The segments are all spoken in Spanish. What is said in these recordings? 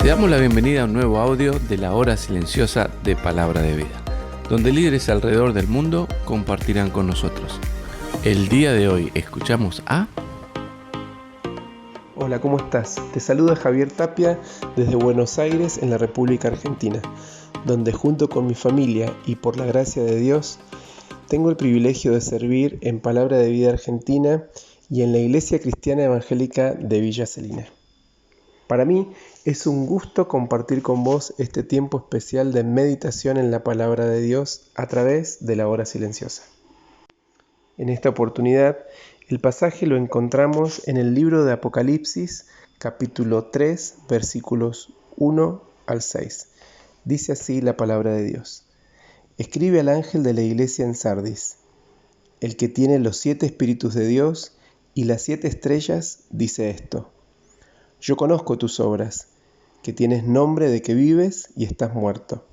Te damos la bienvenida a un nuevo audio de la hora silenciosa de Palabra de Vida, donde líderes alrededor del mundo compartirán con nosotros. El día de hoy escuchamos a... Hola, ¿cómo estás? Te saluda Javier Tapia desde Buenos Aires, en la República Argentina, donde junto con mi familia y por la gracia de Dios, tengo el privilegio de servir en Palabra de Vida Argentina y en la Iglesia Cristiana Evangélica de Villa Celina. Para mí es un gusto compartir con vos este tiempo especial de meditación en la Palabra de Dios a través de la hora silenciosa. En esta oportunidad, el pasaje lo encontramos en el libro de Apocalipsis, capítulo 3, versículos 1 al 6. Dice así la palabra de Dios. Escribe al ángel de la iglesia en Sardis, el que tiene los 7 espíritus de Dios y las 7 estrellas, dice esto. Yo conozco tus obras, que tienes nombre de que vives y estás muerto.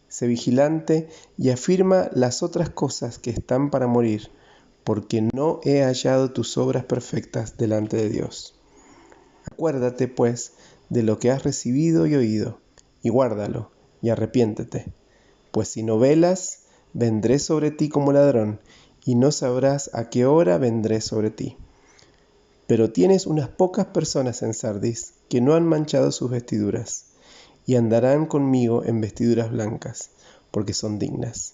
Sé vigilante y afirma las otras cosas que están para morir, porque no he hallado tus obras perfectas delante de Dios. Acuérdate, pues, de lo que has recibido y oído, y guárdalo, y arrepiéntete. Pues si no velas, vendré sobre ti como ladrón, y no sabrás a qué hora vendré sobre ti. Pero tienes unas pocas personas en Sardis que no han manchado sus vestiduras, y andarán conmigo en vestiduras blancas, porque son dignas.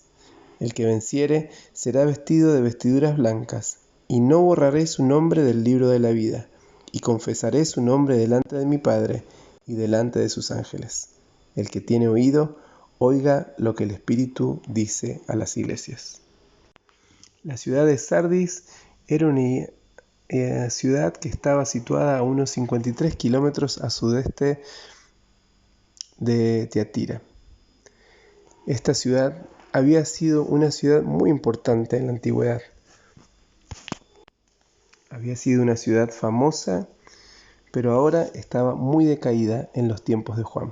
El que venciere será vestido de vestiduras blancas, y no borraré su nombre del libro de la vida, y confesaré su nombre delante de mi Padre y delante de sus ángeles. El que tiene oído, oiga lo que el Espíritu dice a las iglesias. La ciudad de Sardis era una ciudad que estaba situada a unos 53 kilómetros a sudeste de Tiatira. Esta ciudad había sido una ciudad muy importante en la antigüedad. Había sido una ciudad famosa, pero ahora estaba muy decaída en los tiempos de Juan.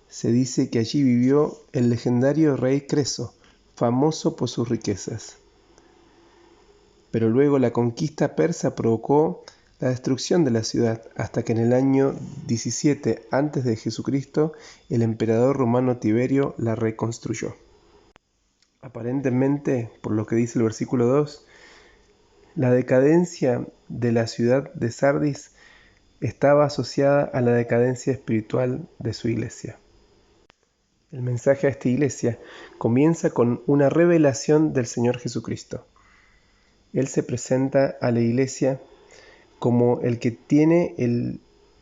Se dice que allí vivió el legendario rey Creso, famoso por sus riquezas. Pero luego la conquista persa provocó la destrucción de la ciudad, hasta que en el año 17 a.C. el emperador romano Tiberio la reconstruyó. Aparentemente, por lo que dice el versículo 2, la decadencia de la ciudad de Sardis estaba asociada a la decadencia espiritual de su iglesia. El mensaje a esta iglesia comienza con una revelación del Señor Jesucristo. Él se presenta a la iglesia como el que tiene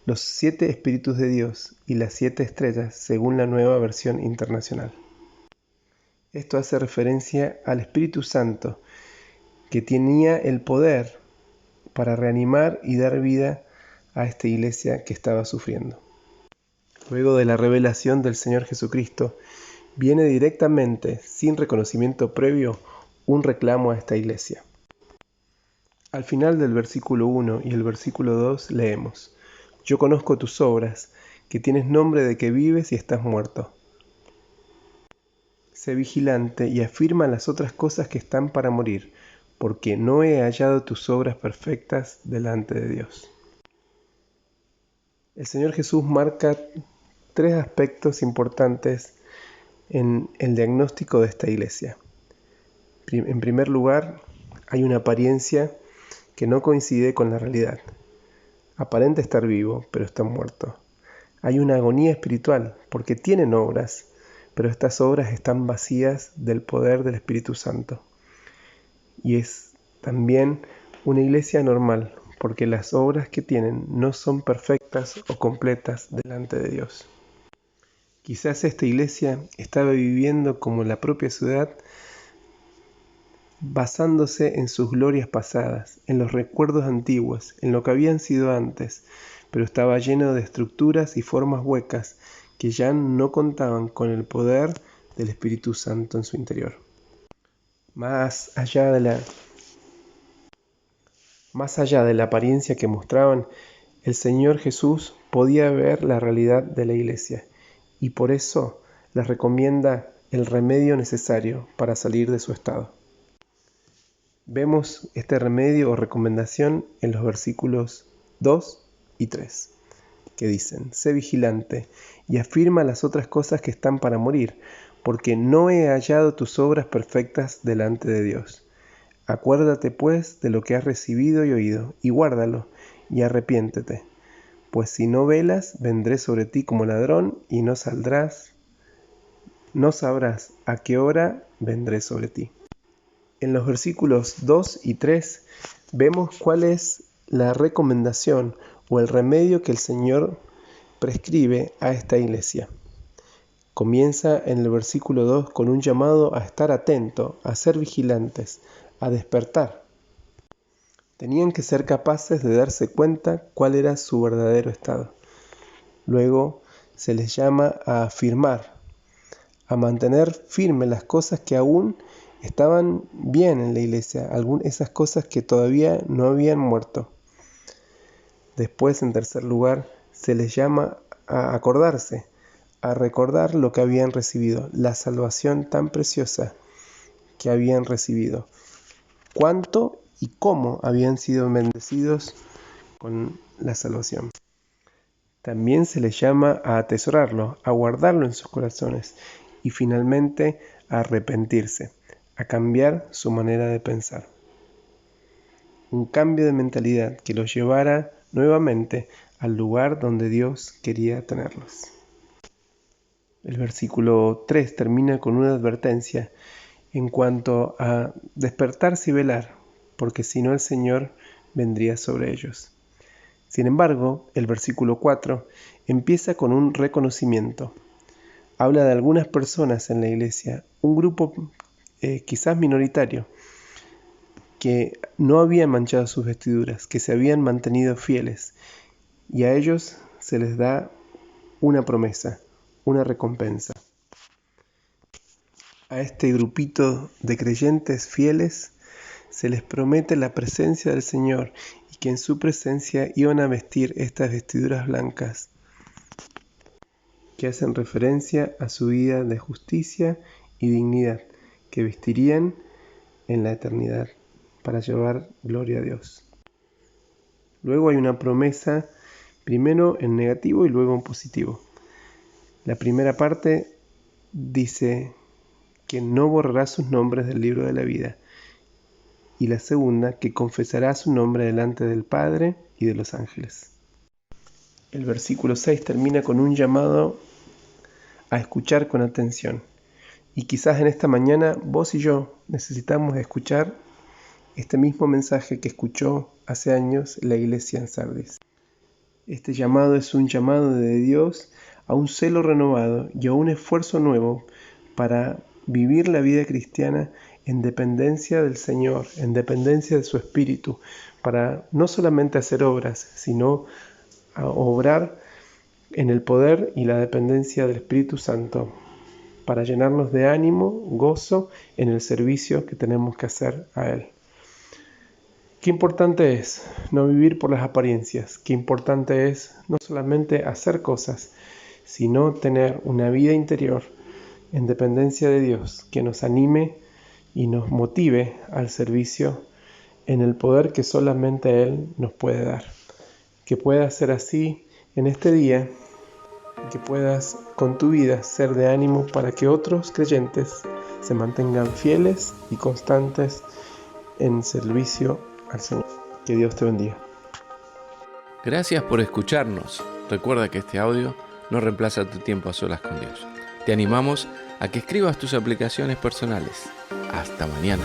los 7 espíritus de Dios y las 7 estrellas, según la Nueva Versión Internacional. Esto hace referencia al Espíritu Santo, que tenía el poder para reanimar y dar vida a esta iglesia que estaba sufriendo. Luego de la revelación del Señor Jesucristo, viene directamente, sin reconocimiento previo, un reclamo a esta iglesia. Al final del versículo 1 y el versículo 2 leemos: Yo conozco tus obras, que tienes nombre de que vives y estás muerto. Sé vigilante y afirma las otras cosas que están para morir, porque no he hallado tus obras perfectas delante de Dios. El Señor Jesús marca 3 aspectos importantes en el diagnóstico de esta iglesia. En primer lugar, hay una apariencia que no coincide con la realidad. Aparenta estar vivo, pero está muerto. Hay una agonía espiritual, porque tienen obras, pero estas obras están vacías del poder del Espíritu Santo. Y es también una iglesia normal, porque las obras que tienen no son perfectas o completas delante de Dios. Quizás esta iglesia estaba viviendo como la propia ciudad, basándose en sus glorias pasadas, en los recuerdos antiguos, en lo que habían sido antes, pero estaba lleno de estructuras y formas huecas que ya no contaban con el poder del Espíritu Santo en su interior. Más allá de la apariencia que mostraban, el Señor Jesús podía ver la realidad de la iglesia y por eso les recomienda el remedio necesario para salir de su estado. Vemos este remedio o recomendación en los versículos 2 y 3, que dicen: sé vigilante y afirma las otras cosas que están para morir, porque no he hallado tus obras perfectas delante de Dios. Acuérdate pues de lo que has recibido y oído, y guárdalo, y arrepiéntete. Pues si no velas, vendré sobre ti como ladrón, y no sabrás a qué hora vendré sobre ti. En los versículos 2 y 3 vemos cuál es la recomendación o el remedio que el Señor prescribe a esta iglesia. Comienza en el versículo 2 con un llamado a estar atento, a ser vigilantes, a despertar. Tenían que ser capaces de darse cuenta cuál era su verdadero estado. Luego se les llama a afirmar, a mantener firmes las cosas que aún estaban bien en la iglesia, esas cosas que todavía no habían muerto. Después, en tercer lugar, se les llama a acordarse, a recordar lo que habían recibido, la salvación tan preciosa que habían recibido, cuánto y cómo habían sido bendecidos con la salvación. También se les llama a atesorarlo, a guardarlo en sus corazones y finalmente a arrepentirse, a cambiar su manera de pensar. Un cambio de mentalidad que los llevara nuevamente al lugar donde Dios quería tenerlos. El versículo 3 termina con una advertencia en cuanto a despertarse y velar, porque si no el Señor vendría sobre ellos. Sin embargo, el versículo 4 empieza con un reconocimiento. Habla de algunas personas en la iglesia, un grupo quizás minoritario, que no habían manchado sus vestiduras, que se habían mantenido fieles, y a ellos se les da una promesa, una recompensa. A este grupito de creyentes fieles se les promete la presencia del Señor y que en su presencia iban a vestir estas vestiduras blancas que hacen referencia a su vida de justicia y dignidad que vestirían en la eternidad para llevar gloria a Dios. Luego hay una promesa, primero en negativo y luego en positivo. La primera parte dice que no borrará sus nombres del libro de la vida, y la segunda, que confesará su nombre delante del Padre y de los ángeles. El versículo 6 termina con un llamado a escuchar con atención. Y quizás en esta mañana vos y yo necesitamos escuchar este mismo mensaje que escuchó hace años la iglesia en Sardis. Este llamado es un llamado de Dios a un celo renovado y a un esfuerzo nuevo para vivir la vida cristiana en dependencia del Señor, en dependencia de su Espíritu, para no solamente hacer obras, sino a obrar en el poder y la dependencia del Espíritu Santo, para llenarnos de ánimo, gozo en el servicio que tenemos que hacer a Él. Qué importante es no vivir por las apariencias, qué importante es no solamente hacer cosas, sino tener una vida interior en dependencia de Dios, que nos anime y nos motive al servicio en el poder que solamente Él nos puede dar. Que pueda ser así en este día y que puedas con tu vida ser de ánimo para que otros creyentes se mantengan fieles y constantes en servicio al Señor. Que Dios te bendiga. Gracias por escucharnos. Recuerda que este audio no reemplaza tu tiempo a solas con Dios. Te animamos a que escribas tus aplicaciones personales. Hasta mañana.